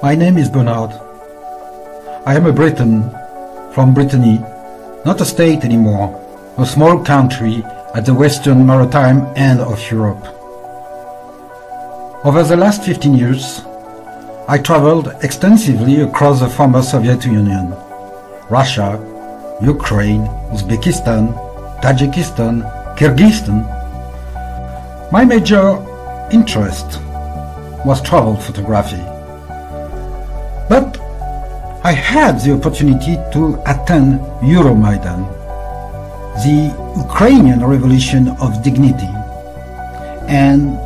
My name is Bernard. I am a Briton from Brittany, not a state anymore, a small country at the western maritime end of Europe. Over the last 15 years, I traveled extensively across the former Soviet Union, Russia, Ukraine, Uzbekistan, Tajikistan, Kyrgyzstan. My major interest was travel photography. But I had the opportunity to attend Euromaidan, the Ukrainian Revolution of Dignity, and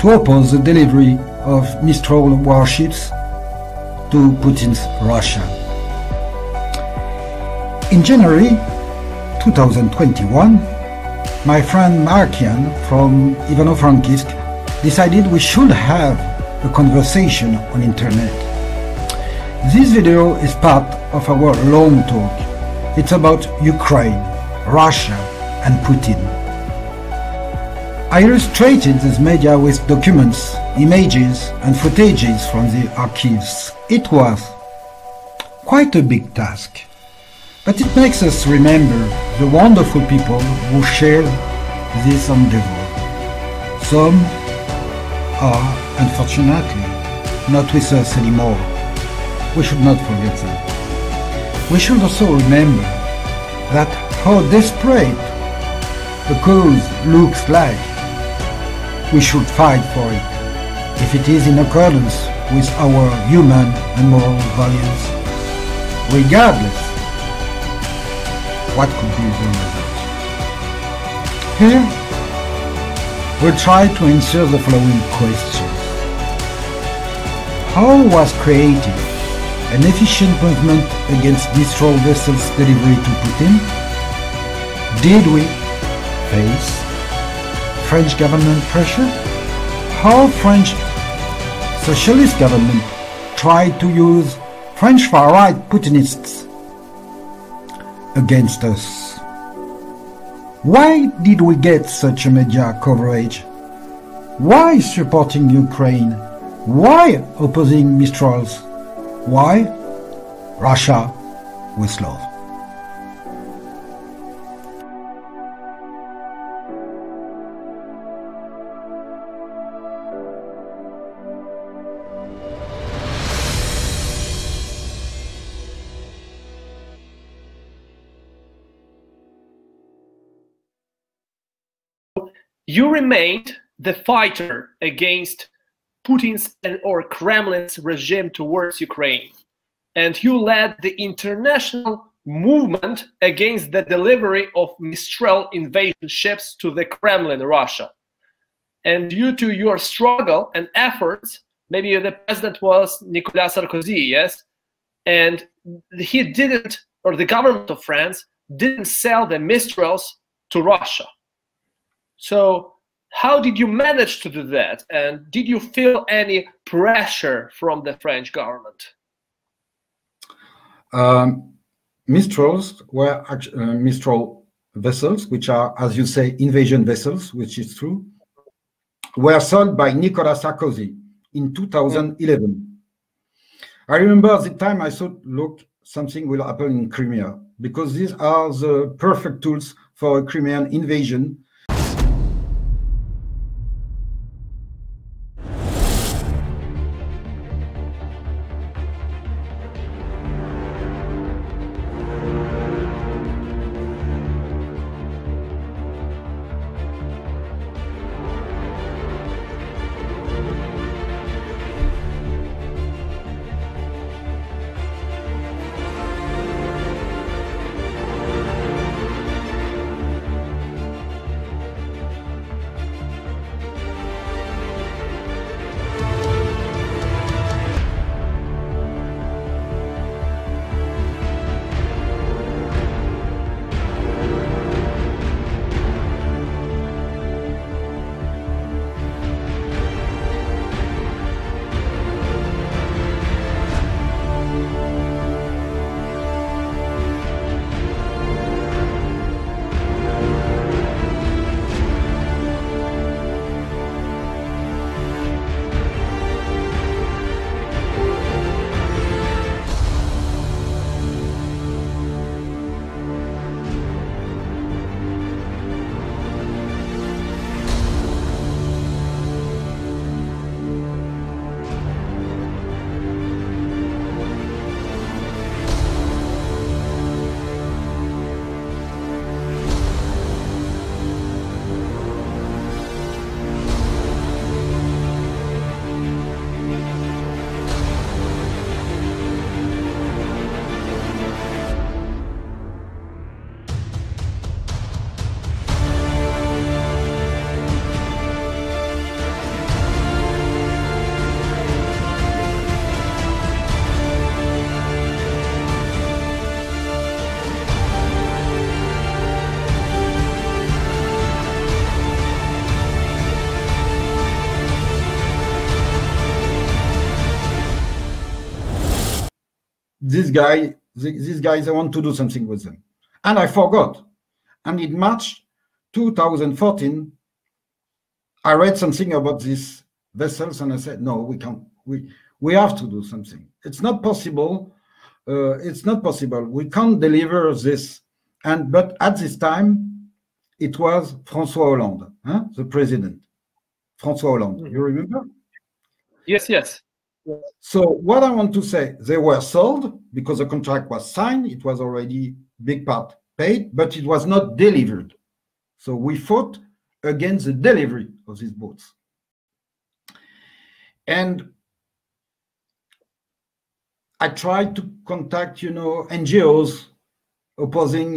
to oppose the delivery of Mistral warships to Putin's Russia. In January 2021, my friend Markian from Ivano-Frankivsk decided we should have a conversation on internet. This video is part of our long talk. It's about Ukraine, Russia and Putin. I illustrated this media with documents, images and footages from the archives. It was quite a big task, but it makes us remember the wonderful people who shared this endeavor. Some are, unfortunately, not with us anymore. We should not forget them. We should also remember that how desperate the cause looks like, we should fight for it, if it is in accordance with our human and moral values, regardless what could be the result. Here, we'll try to answer the following questions. How was created an efficient movement against Mistral vessels delivery to Putin? Did we face French government pressure? How French socialist government tried to use French far-right Putinists against us? Why did we get such a media coverage? Why supporting Ukraine? Why opposing Mistrals? Why? Russia with love. You remained the fighter against Putin's or Kremlin's regime towards Ukraine, and you led the international movement against the delivery of Mistral invasion ships to the Kremlin, Russia. And due to your struggle and efforts, maybe the president was Nicolas Sarkozy, yes? And he didn't, or the government of France didn't sell the Mistrals to Russia. So how did you manage to do that? And did you feel any pressure from the French government? Mistrals were Mistral vessels, which are, as you say, invasion vessels, which is true, were sold by Nicolas Sarkozy in 2011. I remember at the time I thought, look, something will happen in Crimea, because these are the perfect tools for a Crimean invasion. these guys, I want to do something with them. And I forgot. And in March 2014, I read something about these vessels, and I said, no, we can't. We have to do something. It's not possible. It's not possible. We can't deliver this. But at this time, it was François Hollande, the president. François Hollande, you remember? Yes, yes. So what I want to say, they were sold because the contract was signed. It was already big part paid, but it was not delivered. So we fought against the delivery of these boats. And I tried to contact, NGOs opposing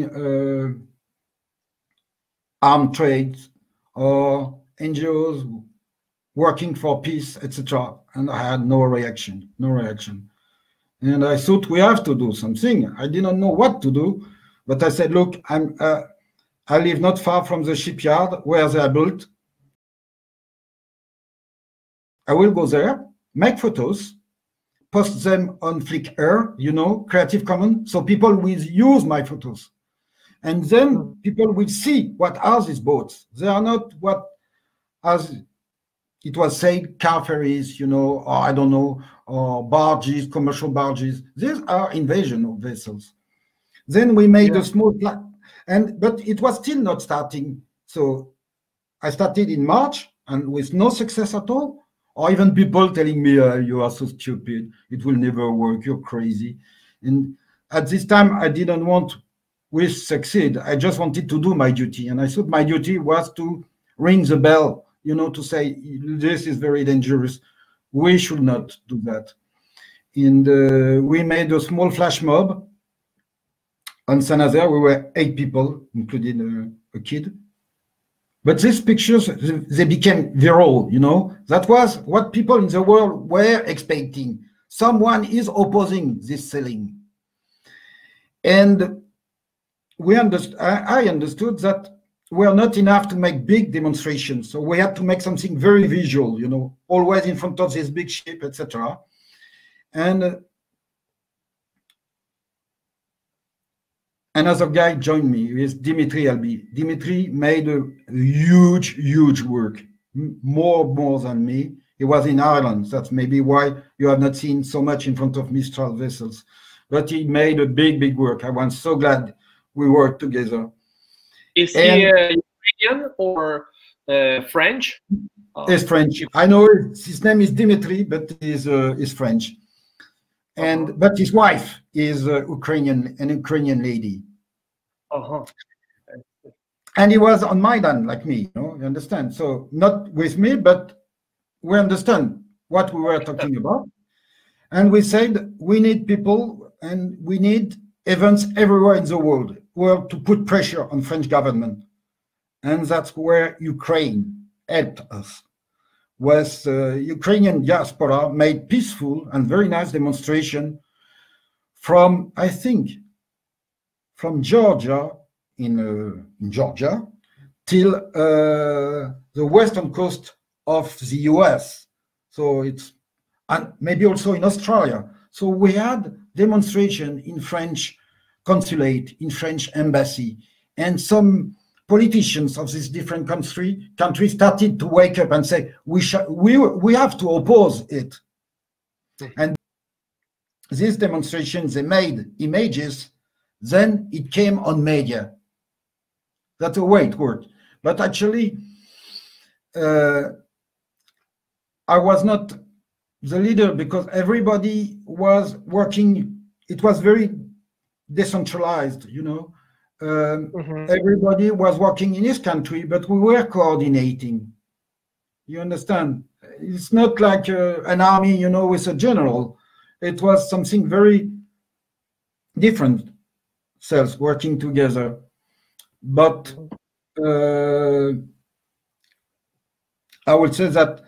armed trades or NGOs working for peace, etc. And I had no reaction. And I thought we have to do something. I didn't know what to do, but I said, look, I live not far from the shipyard where they are built. I will go there, make photos, post them on Flickr, Creative Commons, so people will use my photos. And then people will see what are these boats. They are not what, as it was said, car ferries, or I don't know, or barges, commercial barges. These are invasion of vessels. Then we made a small plan, but it was still not starting. So I started in March, and with no success at all. Or even people telling me, you are so stupid, it will never work, you're crazy. And at this time, I didn't want to succeed. I just wanted to do my duty. And I thought my duty was to ring the bell, to say, this is very dangerous. We should not do that. And we made a small flash mob on Saint-Nazaire. We were 8 people, including a kid. But these pictures, they became viral, That was what people in the world were expecting. Someone is opposing this selling. And I understood that we are not enough to make big demonstrations. So we had to make something very visual, always in front of this big ship, etc. And another guy joined me, is Dimitri Albi. Dimitri made a huge work, more than me. He was in Ireland. That's maybe why you have not seen so much in front of Mistral vessels. But he made a big work. I was so glad we worked together. Is he Ukrainian or French? He's French. I know his name is Dimitri, but he's French. And but his wife is an Ukrainian lady. And he was on Maidan like me, you understand? So not with me, but we understand what we were talking about. And we said we need people and we need events everywhere in the world to put pressure on French government. And that's where Ukraine helped us. Was Ukrainian diaspora made peaceful and very nice demonstration from, I think, from Georgia in Georgia till the western coast of the US. So it's, and maybe also in Australia. So we had demonstration in French consulate, in French embassy, and some politicians of these different countries started to wake up and say, we have to oppose it. And these demonstrations, they made images, then it came on media. That's the way it worked. But actually, I was not the leader because everybody was working. It was very decentralized, Everybody was working in his country, but we were coordinating. You understand? It's not like an army, with a general. It was something very different, cells working together. But I would say that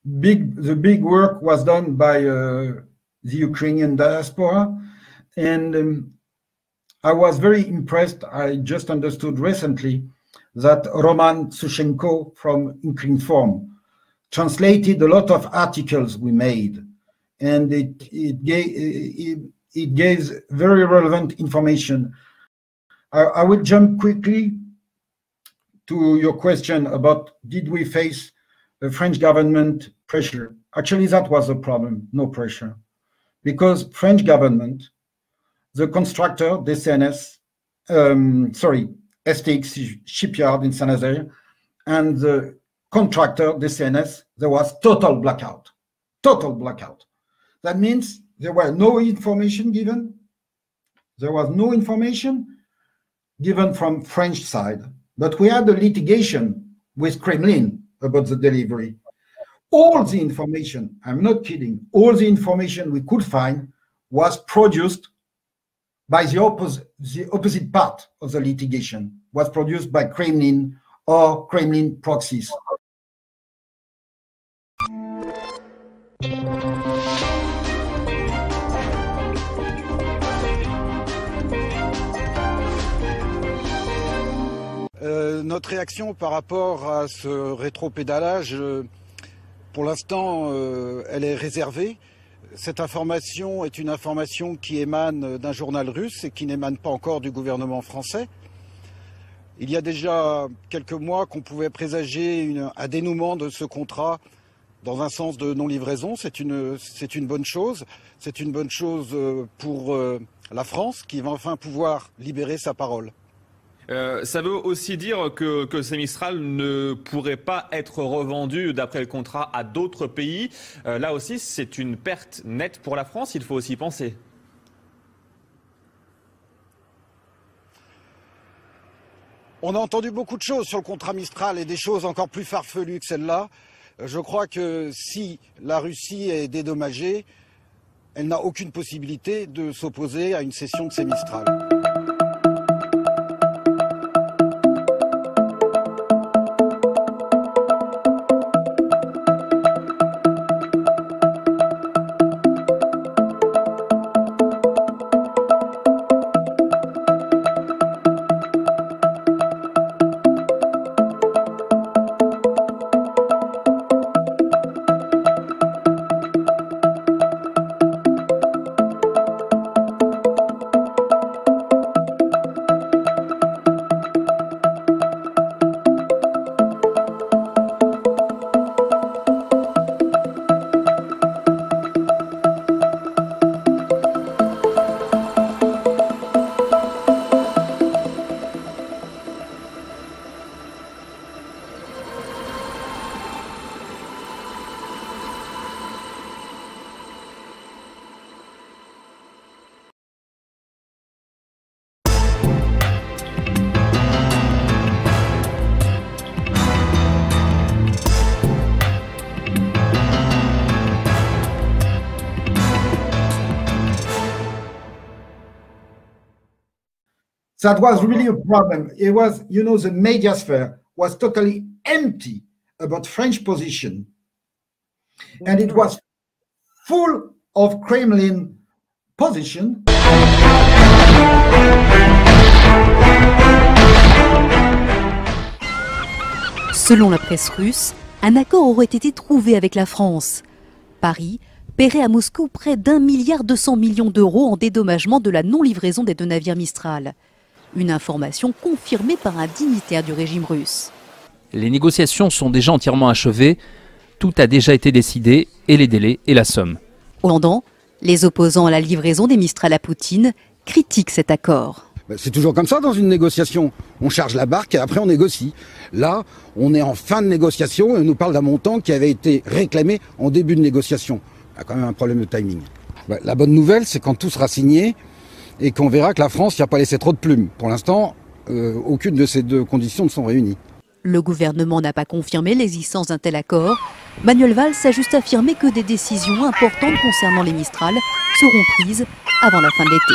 the big work was done by the Ukrainian diaspora, and I was very impressed. I just understood recently that Roman Sushenko from Ukrinform translated a lot of articles we made, and it gives very relevant information. I will jump quickly to your question about did we face the French government pressure? Actually, that was a problem, no pressure. Because French government, the constructor, DCNS, STX shipyard in Saint-Nazaire, and the contractor, DCNS, there was total blackout. Total blackout. That means there were no information given. There was no information given from French side. But we had a litigation with Kremlin about the delivery. All the information, I'm not kidding, all the information we could find was produced by the opposite part of the litigation, was produced by Kremlin or Kremlin proxies. Notre réaction par rapport à ce rétropédalage, pour l'instant, elle est réservée. Cette information est une information qui émane d'un journal russe et qui n'émane pas encore du gouvernement français. Il y a déjà quelques mois qu'on pouvait présager un dénouement de ce contrat dans un sens de non-livraison. C'est une bonne chose. C'est une bonne chose pour la France qui va enfin pouvoir libérer sa parole. Ça veut aussi dire que ces Mistral ne pourraient pas être revendus d'après le contrat à d'autres pays. Là aussi, c'est une perte nette pour la France, il faut aussi penser. On a entendu beaucoup de choses sur le contrat Mistral et des choses encore plus farfelues que celle-là. Je crois que si la Russie est dédommagée, elle n'a aucune possibilité de s'opposer à une cession de ces Mistral. That was really a problem. It was, you know, the media sphere was totally empty about French position. And it was full of Kremlin position. Selon la presse russe, un accord aurait été trouvé avec la France. Paris paierait à Moscou près d'1,2 milliard d'euros en dédommagement de la non-livraison des 2 navires Mistral. Une information confirmée par un dignitaire du régime russe. Les négociations sont déjà entièrement achevées. Tout a déjà été décidé, et les délais et la somme. Cependant, les opposants à la livraison des Mistral à Poutine critiquent cet accord. C'est toujours comme ça dans une négociation. On charge la barque et après on négocie. Là, on est en fin de négociation et on nous parle d'un montant qui avait été réclamé en début de négociation. Il y a quand même un problème de timing. La bonne nouvelle, c'est quand tout sera signé et qu'on verra que la France n'y a pas laissé trop de plumes. Pour l'instant, aucune de ces deux conditions ne sont réunies. Le gouvernement n'a pas confirmé l'existence d'un tel accord. Manuel Valls a juste affirmé que des décisions importantes concernant les Mistral seront prises avant la fin de l'été.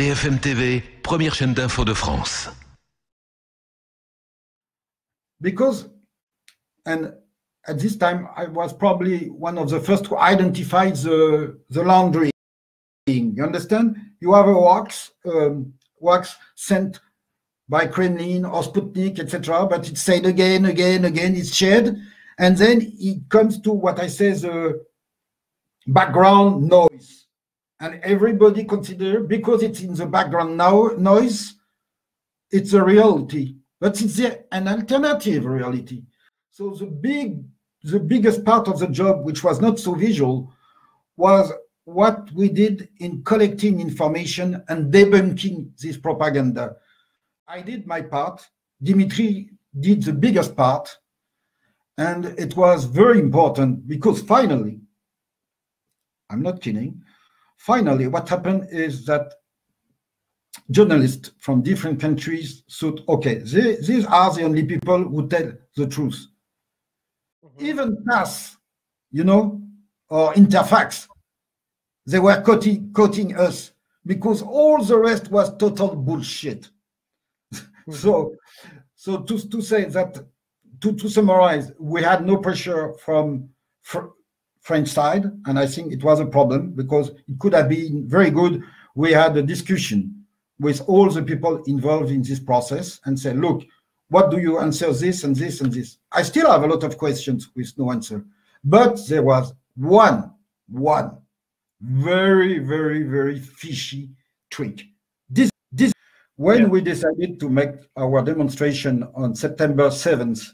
BFM TV, première chaîne d'info de France. Because, and at this time, I was probably one of the first to identify the laundering. You understand? You have a wax sent by Kremlin or Sputnik, etc., but it's said again, it's shared, and then it comes to what I say, the background noise. And everybody consider, because it's in the background noise, it's a reality, but it's an alternative reality. So the biggest part of the job, which was not so visual, was what we did in collecting information and debunking this propaganda. I did my part, Dimitri did the biggest part, and it was very important because finally, I'm not kidding, finally what happened is that journalists from different countries thought, okay, these are the only people who tell the truth. Even TASS, you know, or Interfax, they were quoting us because all the rest was total bullshit. So to say that, to summarize, we had no pressure from French side, and I think it was a problem because it could have been very good. We had a discussion with all the people involved in this process and said, look, what do you answer this and this and this? I still have a lot of questions with no answer, but there was one very, very, very fishy trick. When we decided to make our demonstration on September 7th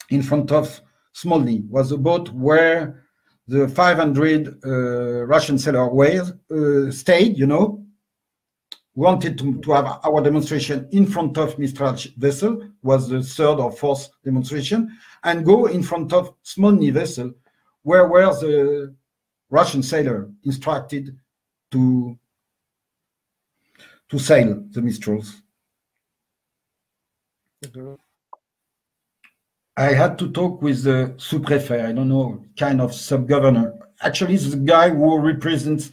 in front of Smolny, was about where the 500 Russian sailors stayed, you know, wanted to have our demonstration in front of Mistral vessel, was the third or fourth demonstration, and go in front of Smolny vessel, where were the Russian sailor instructed to sail the Mistrals. I had to talk with the sous-préfet, I don't know, kind of sub-governor. Actually, it's the guy who represents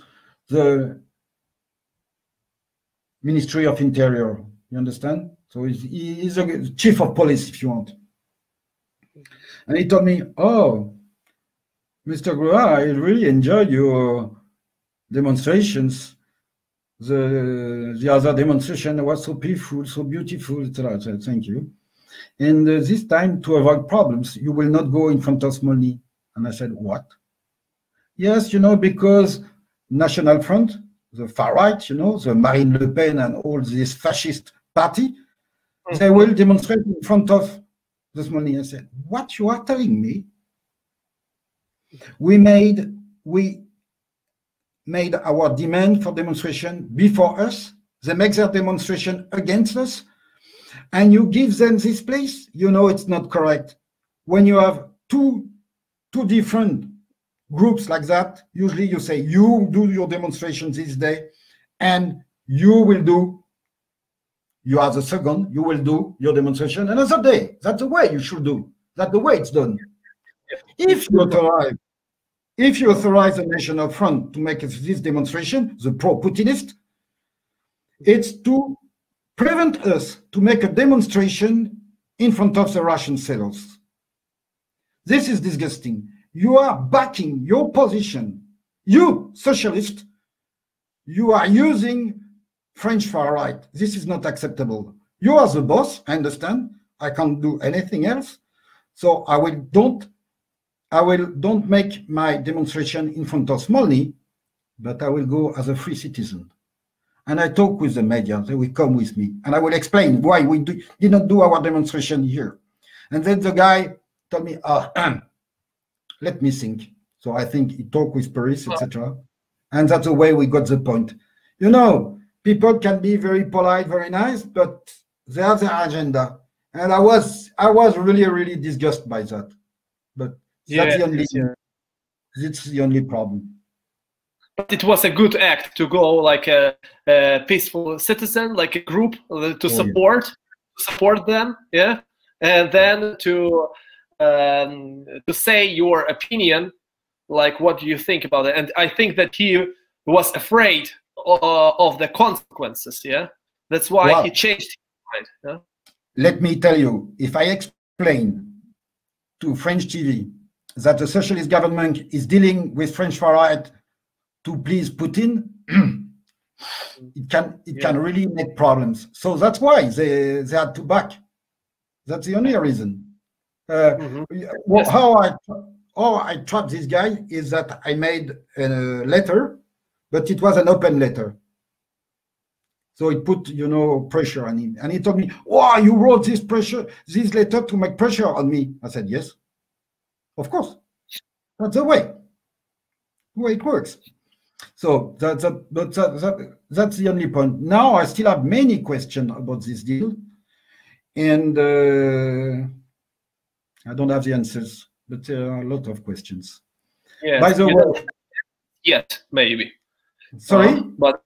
the Ministry of Interior, you understand? So he's a chief of police, if you want. And he told me, oh, Mr. Groa, I really enjoyed your demonstrations. The other demonstration was so peaceful, so beautiful, etc. I said, thank you. And this time, to avoid problems, you will not go in front of Smolny. And I said, what? Yes, you know, because National Front, the far right, you know, the Marine Le Pen and all this fascist party, they will demonstrate in front of the Smolny. I said, what you are telling me? We made our demand for demonstration before us. They make their demonstration against us, and you give them this place. You know it's not correct. When you have two different groups like that, usually you say, you do your demonstration this day, and you are the second, you will do your demonstration another day. That's the way you should do. That's the way it's done. If you authorize the National Front to make this demonstration, the pro-Putinist, it's to prevent us to make a demonstration in front of the Russian sailors. This is disgusting. You are backing your position. You, socialist, you are using French far right. This is not acceptable. You are the boss, I understand. I can't do anything else. So I will don't make my demonstration in front of Smolny, but I will go as a free citizen. And I talk with the media, they will come with me, and I will explain why we did not do our demonstration here. And then the guy told me, let me think. So I think he talked with Paris, etc. And that's the way we got the point. You know, people can be very polite, very nice, but they have their agenda. And I was really, really disgusted by that. But that's the only problem. But it was a good act to go like a peaceful citizen, like a group to support them, yeah, and then to say your opinion, like what do you think about it. And I think that he was afraid of the consequences. Yeah, that's why Wow. he changed his mind. Yeah? Let me tell you, if I explain to French TV that the socialist government is dealing with French far right to please Putin, it can really make problems. So that's why they had to back. That's the only reason. Yes. How I trapped this guy is that I made a letter, but it was an open letter. So it put, pressure on him. And he told me, "Wow, you wrote this letter to make pressure on me." I said, "Yes, of course. That's the way it works." So that's the only point. Now I still have many questions about this deal, and I don't have the answers, but there are a lot of questions. Yes, By the way, yet maybe. sorry, But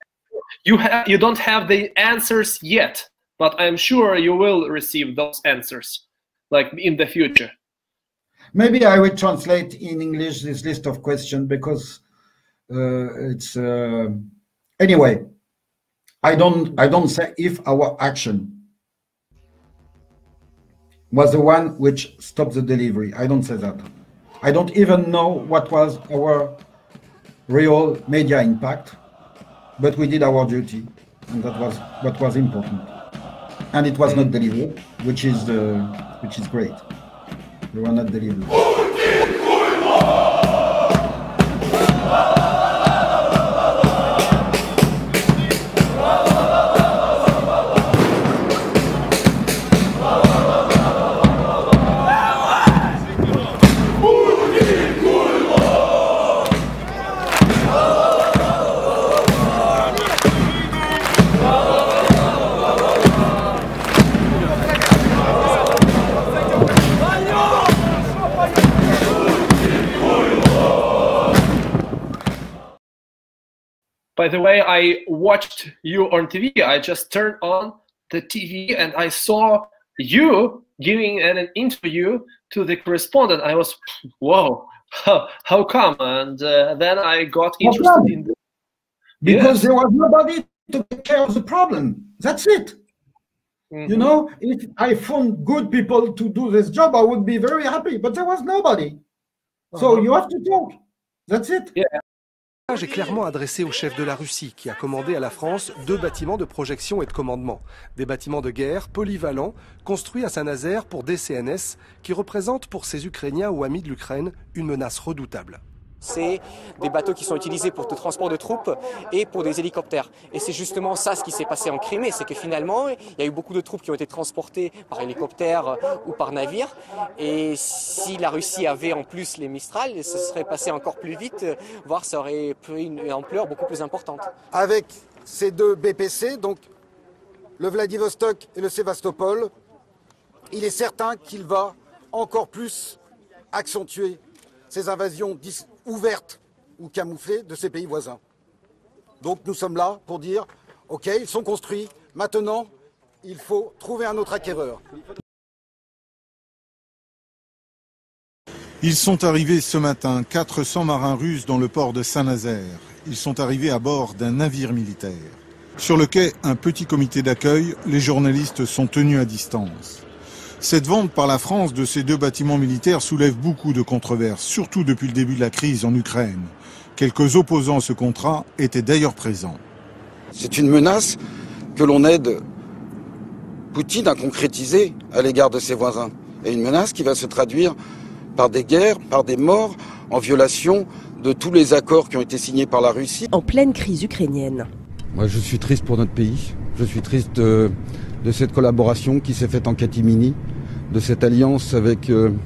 you don't have the answers yet, but I'm sure you will receive those answers, like in the future. maybe I will translate in English this list of questions because it's anyway. I don't say if our action was the one which stopped the delivery. I don't say that. I don't even know what was our real media impact, but we did our duty, and that was what was important. And it was not delivered, which is great. We were not delivered. By the way, I watched you on TV. I just turned on the TV and I saw you giving an interview to the correspondent. I was, whoa, how come? And then I got interested in this. Because there was nobody to take care of the problem. That's it. You know, if I found good people to do this job, I would be very happy. But there was nobody. So you have to talk. That's it. Yeah. Le message est clairement adressé au chef de la Russie qui a commandé à la France 2 bâtiments de projection et de commandement. Des bâtiments de guerre polyvalents construits à Saint-Nazaire pour des CNS qui représentent pour ces Ukrainiens ou amis de l'Ukraine une menace redoutable. C'est des bateaux qui sont utilisés pour le transport de troupes et pour des hélicoptères. Et c'est justement ça ce qui s'est passé en Crimée, c'est que finalement, il y a eu beaucoup de troupes qui ont été transportées par hélicoptère ou par navire. Et si la Russie avait en plus les Mistral, ça serait passé encore plus vite, voire ça aurait pris une ampleur beaucoup plus importante. Avec ces 2 BPC, donc le Vladivostok et le Sébastopol, il est certain qu'il va encore plus accentuer ces invasions ouvertes ou camouflées de ces pays voisins. Donc nous sommes là pour dire, ok, ils sont construits, maintenant il faut trouver un autre acquéreur. Ils sont arrivés ce matin, 400 marins russes dans le port de Saint-Nazaire. Ils sont arrivés à bord d'un navire militaire. Sur le quai, un petit comité d'accueil, les journalistes sont tenus à distance. Cette vente par la France de ces 2 bâtiments militaires soulève beaucoup de controverses, surtout depuis le début de la crise en Ukraine. Quelques opposants à ce contrat étaient d'ailleurs présents. C'est une menace que l'on aide Poutine à concrétiser à l'égard de ses voisins. Et une menace qui va se traduire par des guerres, par des morts, en violation de tous les accords qui ont été signés par la Russie. En pleine crise ukrainienne. Moi, je suis triste pour notre pays. Je suis triste de cette collaboration qui s'est faite en catimini, de cette alliance avec le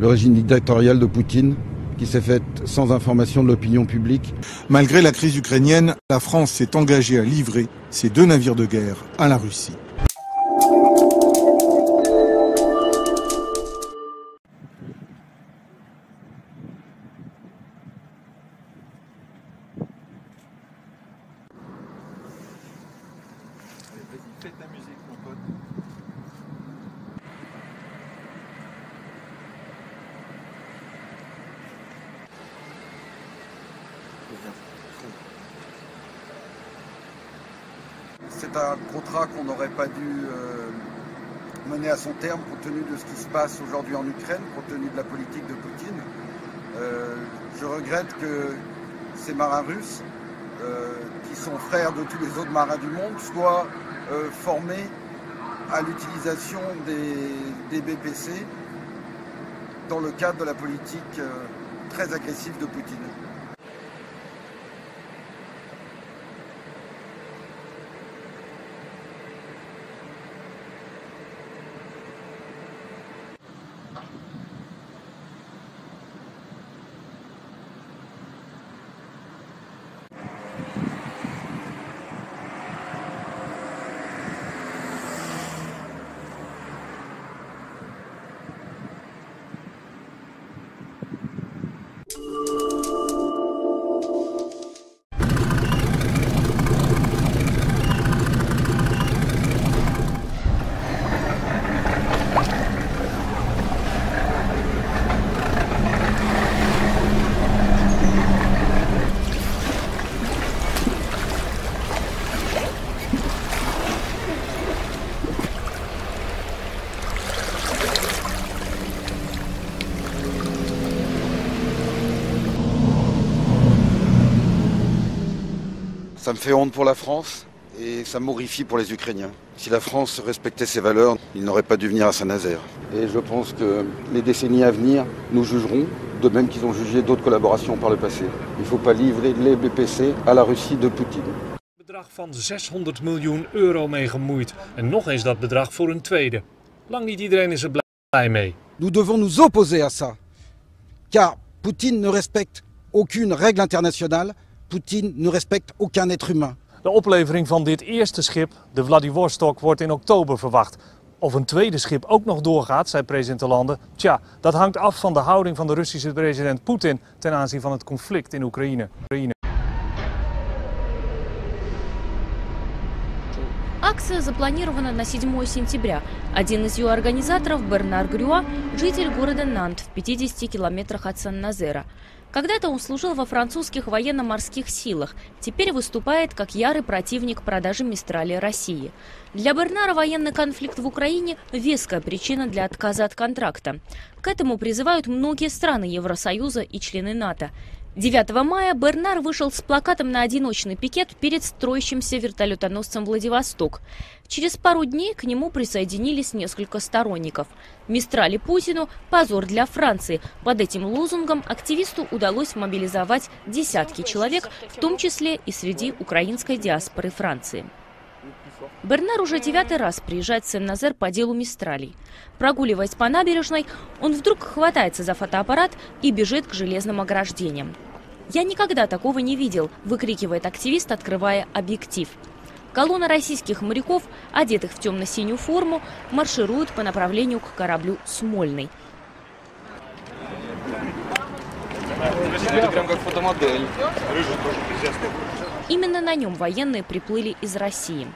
régime dictatorial de Poutine qui s'est faite sans information de l'opinion publique. Malgré la crise ukrainienne, la France s'est engagée à livrer ces 2 navires de guerre à la Russie. Faites la musique, mon pote. c'est un contrat qu'on n'aurait pas dû mener à son terme compte tenu de ce qui se passe aujourd'hui en Ukraine, compte tenu de la politique de Poutine. Je regrette que ces marins russes, qui sont frères de tous les autres marins du monde, soient formés à l'utilisation des BPC dans le cadre de la politique très agressive de Poutine. Ça me fait honte pour la France et ça m'horrifie pour les Ukrainiens. Si la France respectait ses valeurs, il n'aurait pas dû venir à Saint-Nazaire. Et je pense que les décennies à venir nous jugeront, de même qu'ils ont jugé d'autres collaborations par le passé. Il ne faut pas livrer les BPC à la Russie de Poutine. Een bedrag van 600 miljoen euro mee gemoeid. En nog eens dat bedrag voor een tweede. Lang niet iedereen is er blij mee. Nous devons nous opposer à ça. Car Poutine ne respecte aucune règle internationale. Poutine ne respecte aucun être humain. De oplevering van dit eerste schip, de Vladivostok, wordt in oktober verwacht. Of een tweede schip ook nog doorgaat, zei president Hollande. Tja, dat hangt af van de houding van de Russische president Poetin ten aanzien van het conflict in Oekraïne. Акция запланирована на 7 сентября. Один из ее организаторов, Бернар Грюа, житель города Нант в 50 километрах от Сан-Назера. Когда-то он служил во французских военно-морских силах, теперь выступает как ярый противник продажи Мистрали России. Для Бернара военный конфликт в Украине – веская причина для отказа от контракта. К этому призывают многие страны Евросоюза и члены НАТО. 9 мая Бернар вышел с плакатом на одиночный пикет перед строящимся вертолетоносцем «Владивосток». Через пару дней к нему присоединились несколько сторонников. «Мистрали Путину – позор для Франции». Под этим лозунгом активисту удалось мобилизовать десятки человек, в том числе и среди украинской диаспоры Франции. Бернар уже 9-й раз приезжает в Сен-Назер по делу Мистралей. Прогуливаясь по набережной, он вдруг хватается за фотоаппарат и бежит к железным ограждениям. «Я никогда такого не видел», – выкрикивает активист, открывая объектив. Колонна российских моряков, одетых в темно-синюю форму, марширует по направлению к кораблю «Смольный». Это прям как фотомодель. Именно на нем военные приплыли из России.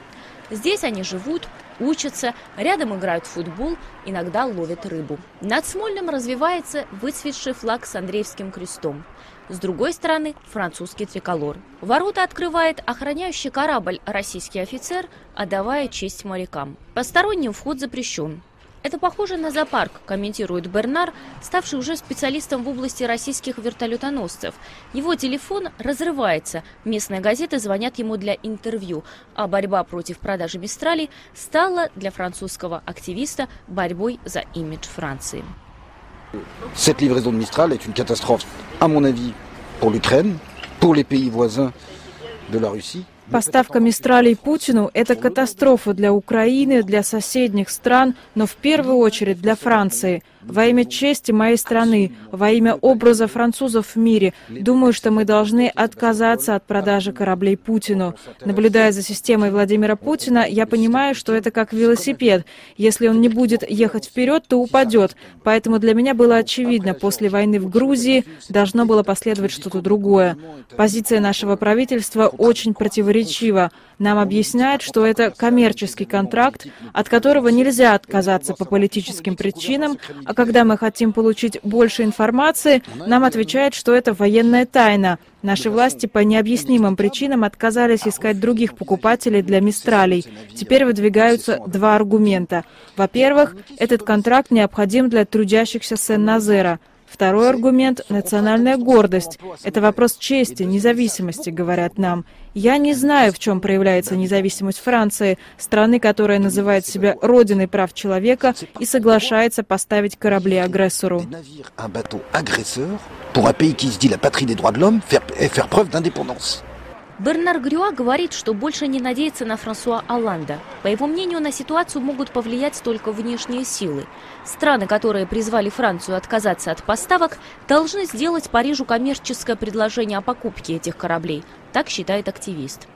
Здесь они живут, учатся, рядом играют в футбол, иногда ловят рыбу. Над Смольным развивается выцветший флаг с Андреевским крестом. С другой стороны – французский триколор. Ворота открывает охраняющий корабль российский офицер, отдавая честь морякам. Посторонним вход запрещен. Это похоже на зоопарк, комментирует Бернар, ставший уже специалистом в области российских вертолетоносцев. Его телефон разрывается, местные газеты звонят ему для интервью, а борьба против продажи Мистралей стала для французского активиста борьбой за имидж Франции. Cette livraison de Mistral est une catastrophe, à mon avis, pour l'Ukraine, pour les pays voisins de la Russie. Поставка Мистралей Путину – это катастрофа для Украины, для соседних стран, но в первую очередь для Франции. Во имя чести моей страны, во имя образа французов в мире, думаю, что мы должны отказаться от продажи кораблей Путину. Наблюдая за системой Владимира Путина, я понимаю, что это как велосипед. Если он не будет ехать вперед, то упадет. Поэтому для меня было очевидно, после войны в Грузии должно было последовать что-то другое. Позиция нашего правительства очень противоречива противоречиво. Нам объясняют, что это коммерческий контракт, от которого нельзя отказаться по политическим причинам, а когда мы хотим получить больше информации, нам отвечают, что это военная тайна. Наши власти по необъяснимым причинам отказались искать других покупателей для «Мистралей». Теперь выдвигаются два аргумента. Во-первых, этот контракт необходим для трудящихся Сен-Назера. Второй аргумент – национальная гордость. Это вопрос чести, независимости, говорят нам. Я не знаю, в чем проявляется независимость Франции, страны, которая называет себя родиной прав человека и соглашается поставить корабли агрессору. Бернар Грюа говорит, что больше не надеется на Франсуа Олланда. По его мнению, на ситуацию могут повлиять только внешние силы. Страны, которые призвали Францию отказаться от поставок, должны сделать Парижу коммерческое предложение о покупке этих кораблей. Так считает активист.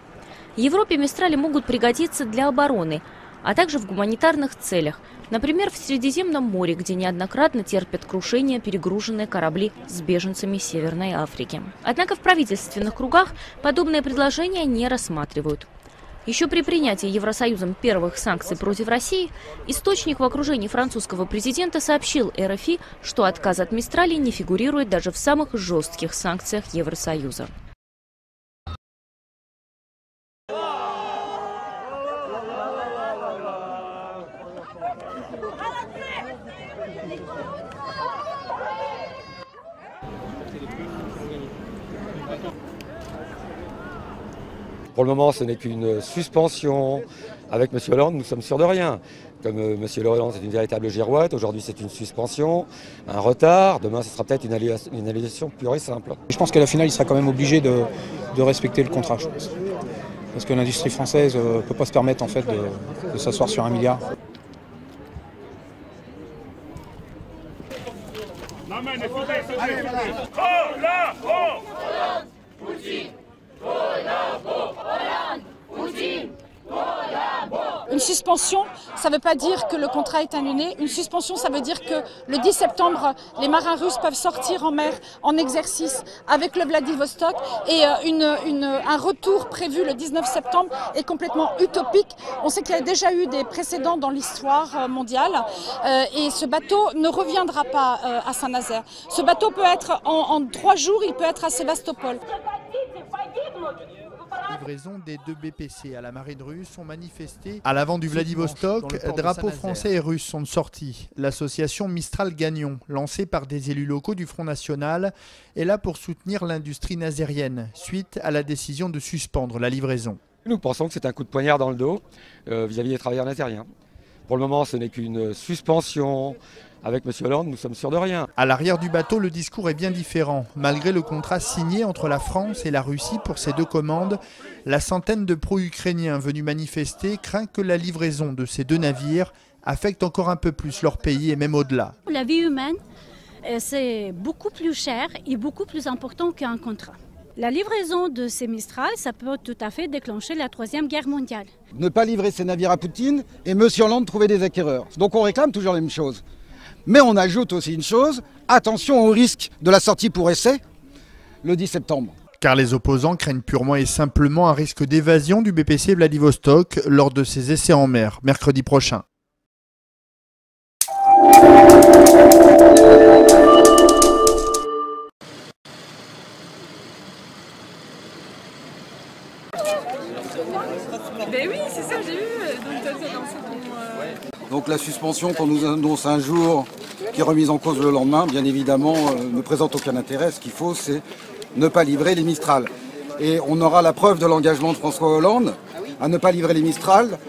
Европе «Мистрали» могут пригодиться для обороны, а также в гуманитарных целях. Например, в Средиземном море, где неоднократно терпят крушение перегруженные корабли с беженцами Северной Африки. Однако в правительственных кругах подобные предложения не рассматривают. Еще при принятии Евросоюзом первых санкций против России источник в окружении французского президента сообщил РФИ, что отказ от «Мистрали» не фигурирует даже в самых жестких санкциях Евросоюза. Pour le moment, ce n'est qu'une suspension. Avec M. Hollande, nous sommes sûrs de rien. Comme M. Hollande est une véritable girouette, aujourd'hui c'est une suspension, un retard. Demain, ce sera peut-être une annulation pure et simple. Je pense qu'à la finale, il sera quand même obligé de respecter le contrat, je pense. Parce que l'industrie française ne peut pas se permettre en fait, de s'asseoir sur 1 milliard. Une suspension, ça ne veut pas dire que le contrat est annulé. Une suspension, ça veut dire que le 10 septembre, les marins russes peuvent sortir en mer en exercice avec le Vladivostok. Et un retour prévu le 19 septembre est complètement utopique. On sait qu'il y a déjà eu des précédents dans l'histoire mondiale. Et ce bateau ne reviendra pas à Saint-Nazaire. Ce bateau peut être, en 3 jours, il peut être à Sébastopol. Livraison des 2 BPC à la marine russe ont manifesté à l'avant du Vladivostok. Drapeaux français et russes sont sortis. L'association Mistral Gagnon, lancée par des élus locaux du Front National, est là pour soutenir l'industrie nazérienne suite à la décision de suspendre la livraison. Nous pensons que c'est un coup de poignard dans le dos vis-à-vis des travailleurs nazériens. Pour le moment, ce n'est qu'une suspension. Avec M. Hollande, nous sommes sûrs de rien. À l'arrière du bateau, le discours est bien différent. Malgré le contrat signé entre la France et la Russie pour ces 2 commandes, la centaine de pro-ukrainiens venus manifester craint que la livraison de ces 2 navires affecte encore un peu plus leur pays et même au-delà. La vie humaine, c'est beaucoup plus cher et beaucoup plus important qu'un contrat. La livraison de ces Mistral, ça peut tout à fait déclencher la 3e guerre mondiale. Ne pas livrer ces navires à Poutine et M. Hollande trouver des acquéreurs. Donc on réclame toujours la même chose. Mais on ajoute aussi une chose, attention au risque de la sortie pour essai le 10 septembre. Car les opposants craignent purement et simplement un risque d'évasion du BPC Vladivostok lors de ses essais en mer, mercredi prochain. Ben oui, c'est ça, j'ai vu. Donc la suspension qu'on nous annonce un jour, qui est remise en cause le lendemain, bien évidemment, ne présente aucun intérêt. Ce qu'il faut, c'est ne pas livrer les Mistral. Et on aura la preuve de l'engagement de François Hollande à ne pas livrer les Mistral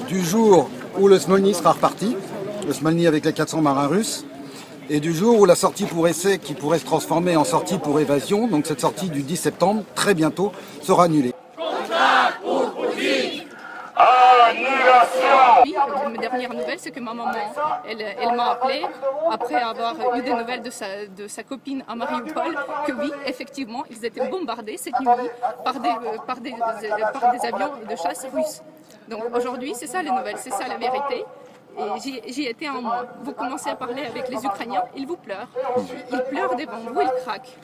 du jour où le Smolny sera reparti, le Smolny avec les 400 marins russes, et du jour où la sortie pour essai, qui pourrait se transformer en sortie pour évasion, donc cette sortie du 10 septembre, très bientôt, sera annulée. La dernière nouvelle, c'est que ma maman, elle m'a appelé après avoir eu des nouvelles de sa copine à Mariupol, que oui, effectivement, ils étaient bombardés cette nuit par des avions de chasse russes. Donc aujourd'hui, c'est ça les nouvelles, c'est ça la vérité. Et j'y étais un mois. Vous commencez à parler avec les Ukrainiens, ils vous pleurent. Ils pleurent devant vous, ils craquent.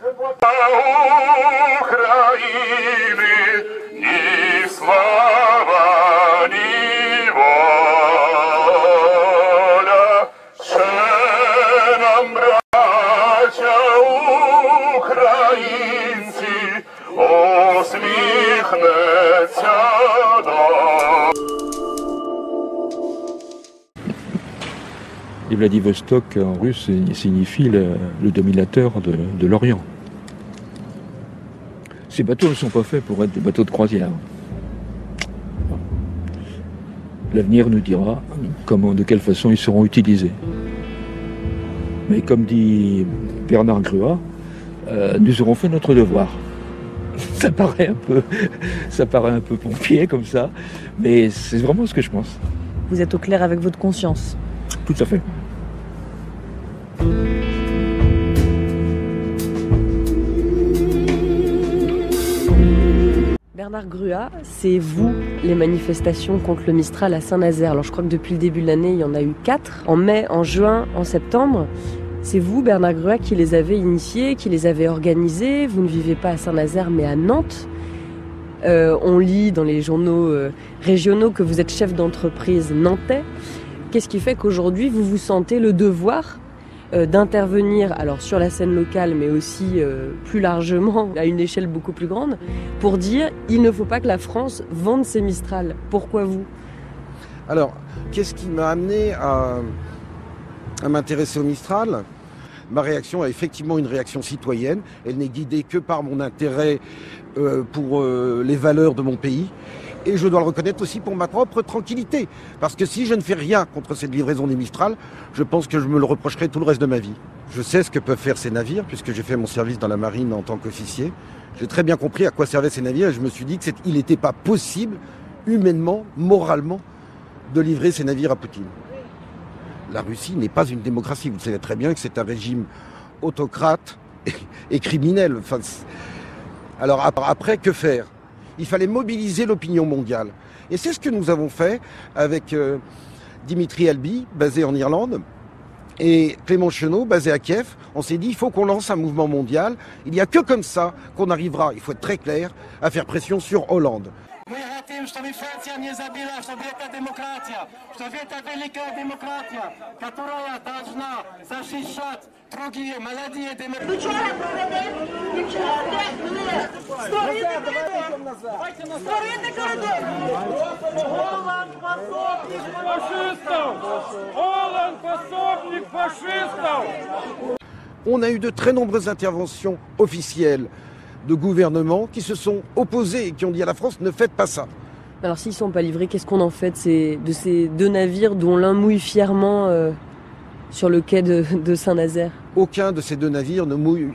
Et Vladivostok en russe signifie le dominateur de l'Orient. Ces bateaux ne sont pas faits pour être des bateaux de croisière. L'avenir nous dira de quelle façon ils seront utilisés. Mais comme dit Bernard Gruat, nous aurons fait notre devoir. Ça paraît un peu pompier comme ça, mais c'est vraiment ce que je pense. Vous êtes au clair avec votre conscience? Tout à fait. Bernard Gruat, c'est vous les manifestations contre le Mistral à Saint-Nazaire. Alors je crois que depuis le début de l'année, il y en a eu 4. En mai, en juin, en septembre. C'est vous, Bernard Gruat, qui les avez initiés, qui les avez organisés. Vous ne vivez pas à Saint-Nazaire, mais à Nantes. On lit dans les journaux régionaux que vous êtes chef d'entreprise nantais. Qu'est-ce qui fait qu'aujourd'hui, vous vous sentez le devoir d'intervenir alors sur la scène locale, mais aussi plus largement, à une échelle beaucoup plus grande, pour dire il ne faut pas que la France vende ses Mistral? Pourquoi vous? Alors, qu'est-ce qui m'a amené à m'intéresser au Mistral? Ma réaction est effectivement une réaction citoyenne. Elle n'est guidée que par mon intérêt pour les valeurs de mon pays. Et je dois le reconnaître aussi pour ma propre tranquillité. Parce que si je ne fais rien contre cette livraison des Mistral, je pense que je me le reprocherai tout le reste de ma vie. Je sais ce que peuvent faire ces navires, puisque j'ai fait mon service dans la marine en tant qu'officier. J'ai très bien compris à quoi servaient ces navires et je me suis dit qu'il n'était pas possible, humainement, moralement, de livrer ces navires à Poutine. La Russie n'est pas une démocratie. Vous savez très bien que c'est un régime autocrate et criminel. Enfin, alors après, que faire? Il fallait mobiliser l'opinion mondiale. Et c'est ce que nous avons fait avec Dimitri Albi, basé en Irlande, et Clément Chenot, basé à Kiev. On s'est dit, il faut qu'on lance un mouvement mondial. Il n'y a que comme ça qu'on arrivera, il faut être très clair, à faire pression sur Hollande. On a eu de très nombreuses interventions officielles de gouvernements qui se sont opposés et qui ont dit à la France, ne faites pas ça. Alors s'ils ne sont pas livrés, qu'est-ce qu'on en fait de ces 2 navires dont l'un mouille fièrement sur le quai de Saint-Nazaire? Aucun de ces 2 navires ne mouille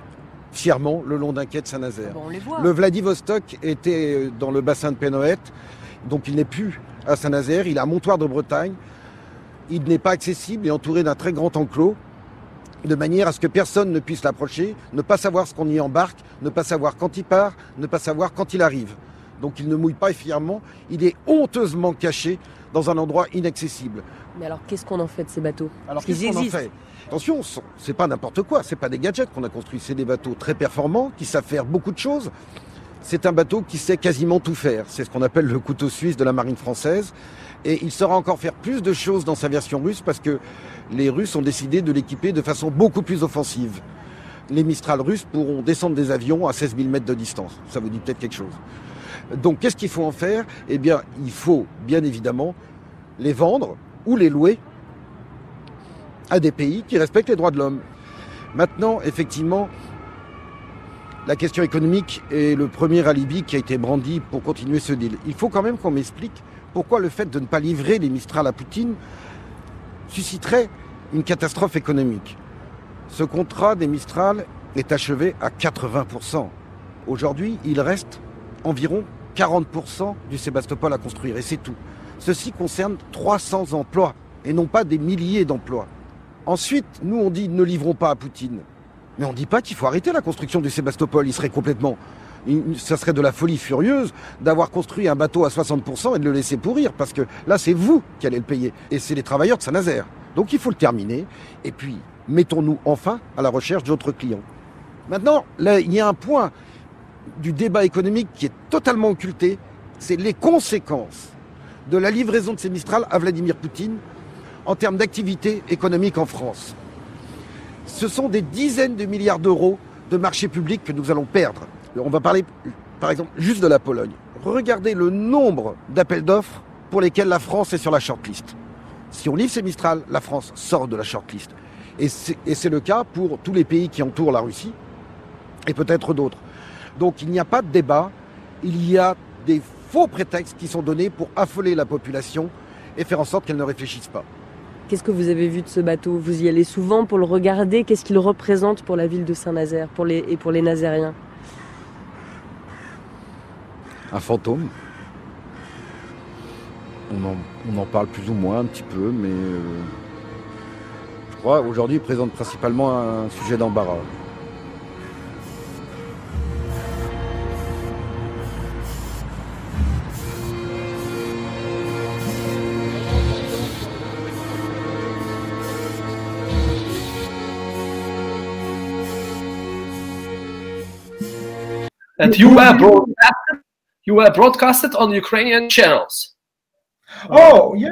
fièrement le long d'un quai de Saint-Nazaire. Bon, on les voit. Le Vladivostok était dans le bassin de Pénoët, donc il n'est plus à Saint-Nazaire, il est à Montoire de Bretagne. Il n'est pas accessible et entouré d'un très grand enclos, de manière à ce que personne ne puisse l'approcher, ne pas savoir ce qu'on y embarque, ne pas savoir quand il part, ne pas savoir quand il arrive. Donc il ne mouille pas fièrement, il est honteusement caché dans un endroit inaccessible. Mais alors qu'est-ce qu'on en fait de ces bateaux? Alors qu'est-ce qu'on en fait? Attention, c'est pas n'importe quoi, c'est pas des gadgets qu'on a construits, c'est des bateaux très performants qui savent faire beaucoup de choses. C'est un bateau qui sait quasiment tout faire, c'est ce qu'on appelle le couteau suisse de la marine française. Et il saura encore faire plus de choses dans sa version russe parce que les Russes ont décidé de l'équiper de façon beaucoup plus offensive. Les Mistral russes pourront descendre des avions à 16 000 mètres de distance. Ça vous dit peut-être quelque chose. Donc qu'est-ce qu'il faut en faire? Eh bien, il faut bien évidemment les vendre ou les louer à des pays qui respectent les droits de l'homme. Maintenant, effectivement, la question économique est le premier alibi qui a été brandi pour continuer ce deal. Il faut quand même qu'on m'explique pourquoi le fait de ne pas livrer les Mistral à Poutine susciterait une catastrophe économique. Ce contrat des Mistral est achevé à 80%. Aujourd'hui, il reste environ 40% du Sébastopol à construire, et c'est tout. Ceci concerne 300 emplois, et non pas des milliers d'emplois. Ensuite, nous on dit ne livrons pas à Poutine. Mais on ne dit pas qu'il faut arrêter la construction du Sébastopol, il serait complètement Ça serait de la folie furieuse d'avoir construit un bateau à 60% et de le laisser pourrir, parce que là, c'est vous qui allez le payer. Et c'est les travailleurs de Saint-Nazaire. Donc il faut le terminer. Et puis, mettons-nous enfin à la recherche d'autres clients. Maintenant, là, il y a un point du débat économique qui est totalement occulté, c'est les conséquences de la livraison de ces Mistral à Vladimir Poutine en termes d'activité économique en France. Ce sont des dizaines de milliards d'euros de marchés publics que nous allons perdre. On va parler, par exemple, juste de la Pologne. Regardez le nombre d'appels d'offres pour lesquels la France est sur la shortlist. Si on livre ces Mistral, la France sort de la shortlist. Et c'est le cas pour tous les pays qui entourent la Russie, et peut-être d'autres. Donc il n'y a pas de débat, il y a des faux prétextes qui sont donnés pour affoler la population et faire en sorte qu'elle ne réfléchisse pas. Qu'est-ce que vous avez vu de ce bateau? Vous y allez souvent pour le regarder. Qu'est-ce qu'il représente pour la ville de Saint-Nazaire et pour les Nazériens? Un fantôme. On en parle plus ou moins un petit peu, mais je crois aujourd'hui il présente principalement un sujet d'embarras. And you were broadcasted on Ukrainian channels. Oh, yeah.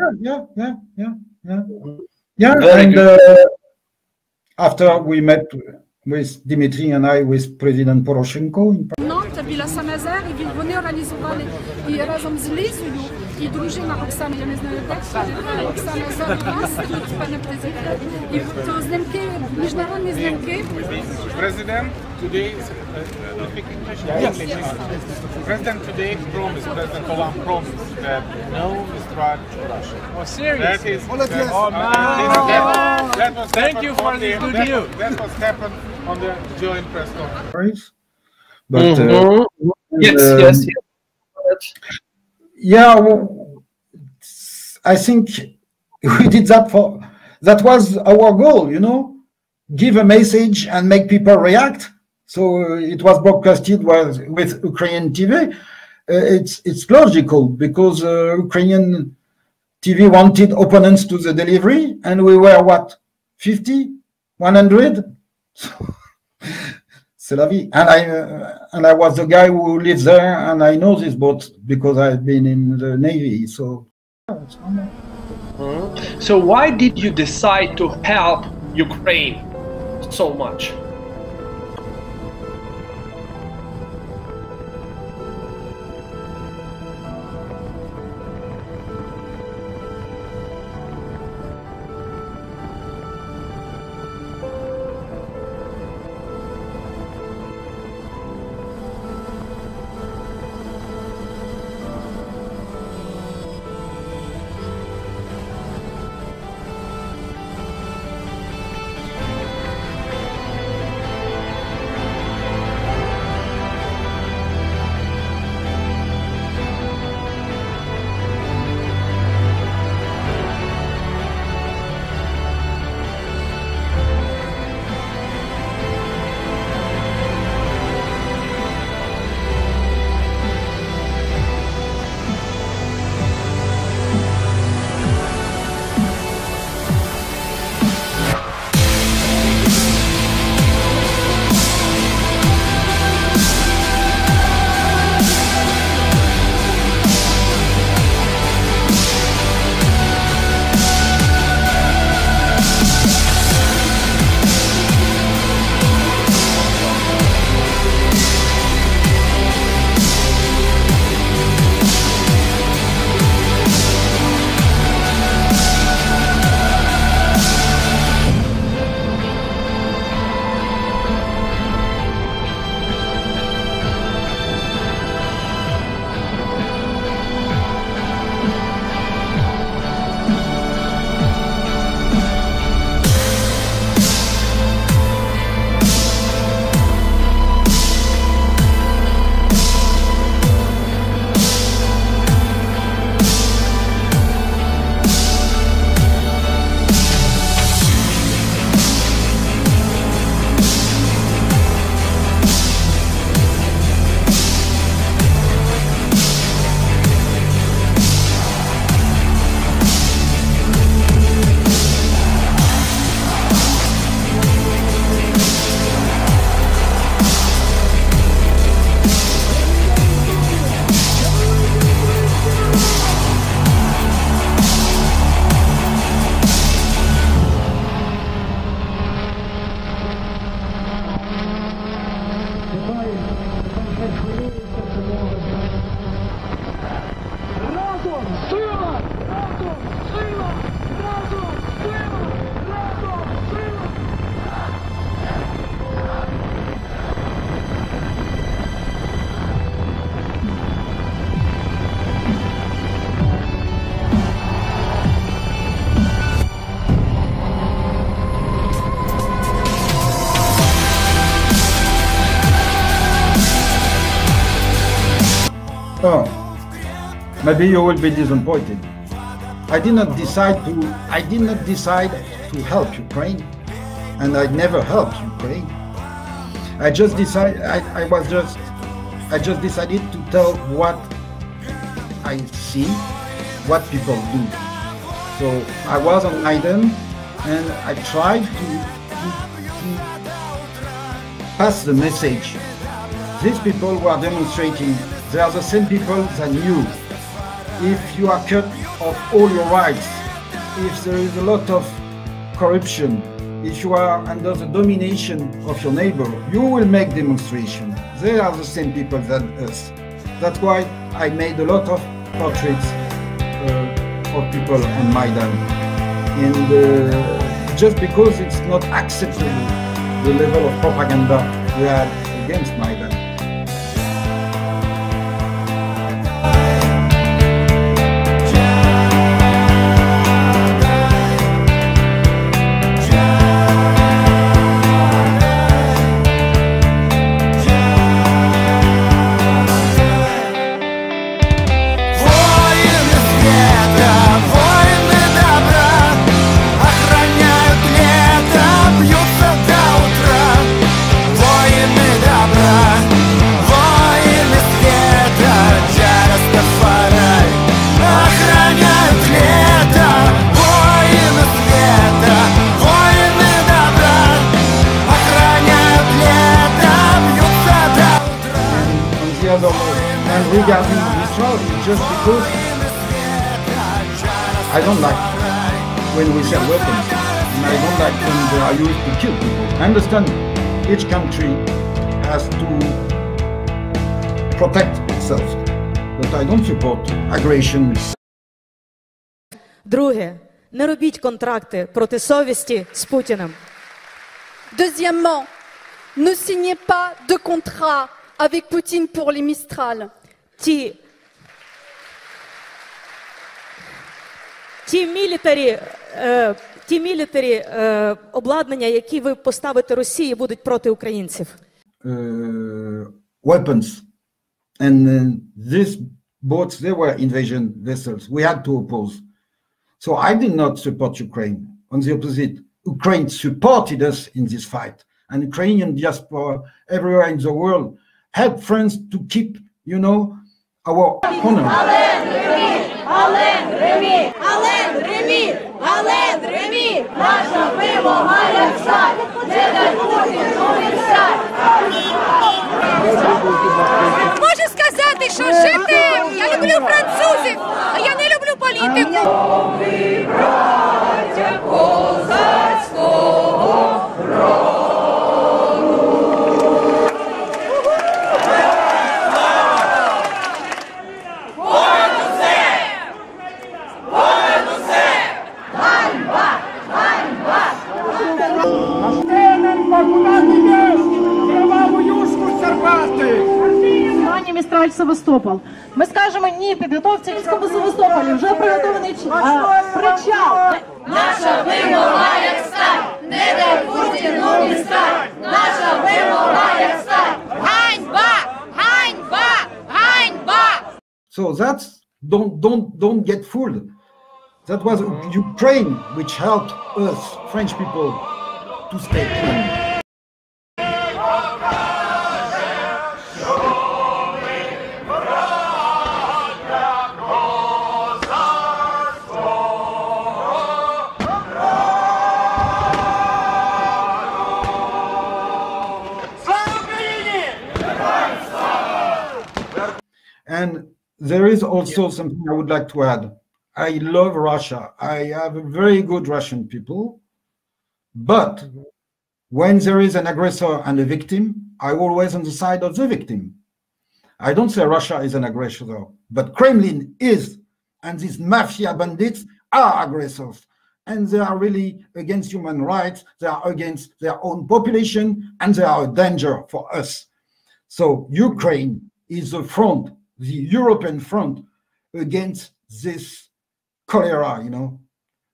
And after we met with Dmitry and I with President Poroshenko. Nantes, біля Сан-Назар, і вони організували і разом з Лізою, і дружина Оксана, я не знаю, де Оксана зараз тут, пане президент, і то знімки, міжнародні знімки. President today, President today promised, President Hollande promised that no Mistral to Russia. Oh, serious? That is, oh, man. That was Thank you for this good news. That was happened on the joint press conference. But Yes. Yeah, I think we did that that was our goal, give a message and make people react. So it was broadcasted with Ukrainian TV. It's logical because Ukrainian TV wanted opponents to the delivery, and we were what, 50, 100? C'est la vie. And I was the guy who lives there, and I know this boat because I've been in the Navy. So. So why did you decide to help Ukraine so much? Oh, maybe you will be disappointed. I did not decide to help Ukraine, and I never helped Ukraine. I just decided to tell what I see, what people do. So I was on Maidan, and I tried to pass the message. These people who are demonstrating, they are the same people that you. If you are cut of all your rights, if there is a lot of corruption, if you are under the domination of your neighbor, you will make demonstration. They are the same people than us. That's why I made a lot of portraits of people on Maidan. And just because it's not acceptable, the level of propaganda we had against Maidan. And regarding Mistral, just because I don't like when we sell weapons, and I don't like when they are used to kill people. I understand each country has to protect itself, but I don't support aggression. Друге, не робіть контракти проти совісті з Путіним. Deuxièmement, ne signez pas de contrat avec Poutine pour les Mistral. Ті мілітарі обладнання, які ви поставите Росії, будуть проти українців. Weapons. And these boats, they were invasion vessels. We had to oppose. So I did not support Ukraine. On the opposite, Ukraine supported us in this fight. And Ukrainian diaspora everywhere in the world helped France to keep, you know, our honor. Alain Remy, наша вимога як сталь, не дай Путін умирать. Можу сказати, що жити, я люблю французів, а я не люблю політику. Ви браття козацького роду. Містраль Севастополь. Ми скажемо ні підготовці військового Севастополі. Вже приготований причал. Наша вимога як сталь, не дай Путіну Містраль. Наша вимога як сталь. Ганьба! Ганьба! Ганьба! So that's don't get fooled. That was Ukraine which helped us, French people, to stay clean. And there is also something I would like to add. I love Russia. I have very good Russian people. But when there is an aggressor and a victim, I'm always on the side of the victim. I don't say Russia is an aggressor, but Kremlin is. And these mafia bandits are aggressors. And they are really against human rights. They are against their own population. And they are a danger for us. So Ukraine is the front, the European front against this cholera, you know.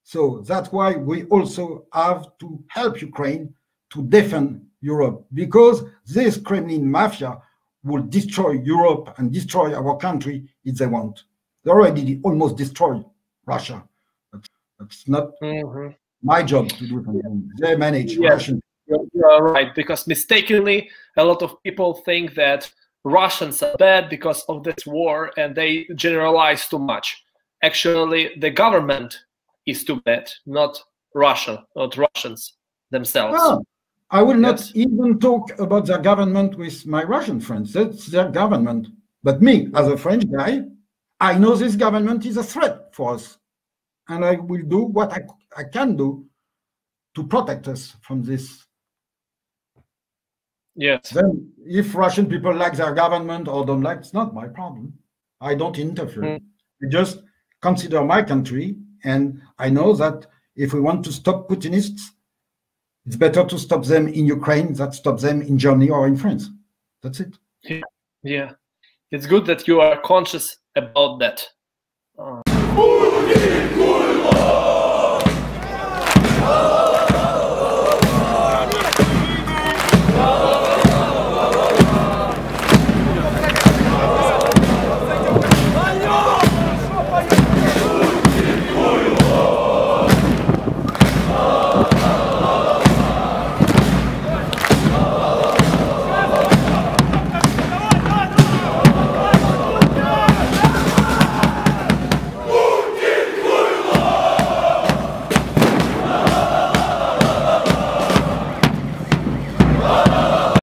So that's why we also have to help Ukraine to defend Europe, because this Kremlin mafia will destroy Europe and destroy our country if they want. They already almost destroyed Russia. That's not my job to do something. They manage Russian. You are right, because mistakenly, a lot of people think that Russians are bad because of this war, and they generalize too much. Actually, the government is too bad, not Russians themselves. Well, I will not even talk about their government with my Russian friends. That's their government. But me, as a French guy, I know this government is a threat for us. And I will do what I can do to protect us from this. Yes. Then, if Russian people like their government or don't like, it's not my problem. I don't interfere. I just consider my country, and I know that if we want to stop Putinists, it's better to stop them in Ukraine than stop them in Germany or in France. That's it. Yeah. It's good that you are conscious about that.